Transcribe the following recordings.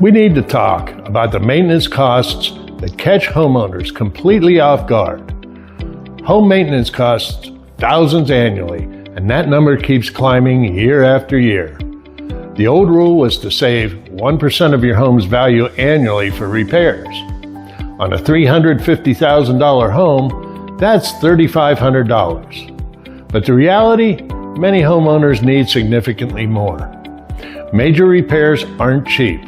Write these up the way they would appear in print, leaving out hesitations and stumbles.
We need to talk about the maintenance costs that catch homeowners completely off guard. Home maintenance costs thousands annually, and that number keeps climbing year after year. The old rule was to save 1% of your home's value annually for repairs. On a $350,000 home, that's $3,500. But the reality, many homeowners need significantly more. Major repairs aren't cheap.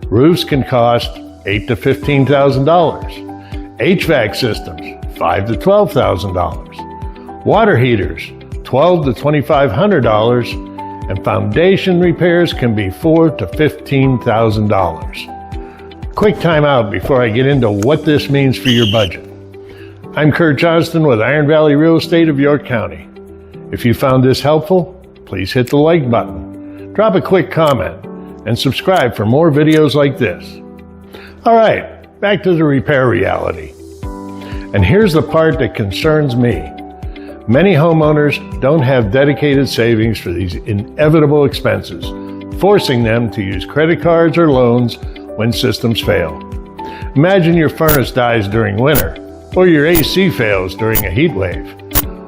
Roofs can cost $8,000 to $15,000. HVAC systems, $5,000 to $12,000. Water heaters, $1,200 to $2,500. And foundation repairs can be $4,000 to $15,000. Quick time out before I get into what this means for your budget. I'm Kurt Johnston with Iron Valley Real Estate of York County. If you found this helpful, please hit the like button, drop a quick comment, and subscribe for more videos like this. All right, back to the repair reality. And here's the part that concerns me. Many homeowners don't have dedicated savings for these inevitable expenses, forcing them to use credit cards or loans when systems fail. Imagine your furnace dies during winter, or your AC fails during a heat wave.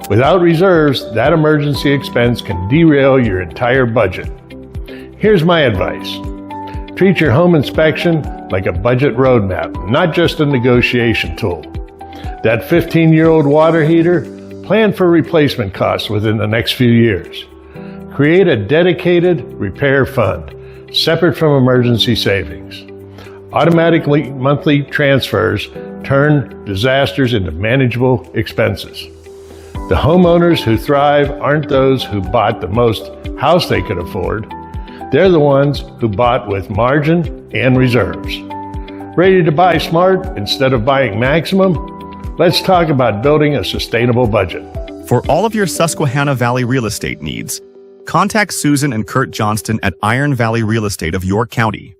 Without reserves, that emergency expense can derail your entire budget. Here's my advice. Treat your home inspection like a budget roadmap, not just a negotiation tool. That 15-year-old water heater, plan for replacement costs within the next few years. Create a dedicated repair fund, separate from emergency savings. Automatically monthly transfers turn disasters into manageable expenses. The homeowners who thrive aren't those who bought the most house they could afford. They're the ones who bought with margin and reserves. Ready to buy smart instead of buying maximum? Let's talk about building a sustainable budget. For all of your Susquehanna Valley real estate needs, contact Susan and Kurt Johnston at Iron Valley Real Estate of York County.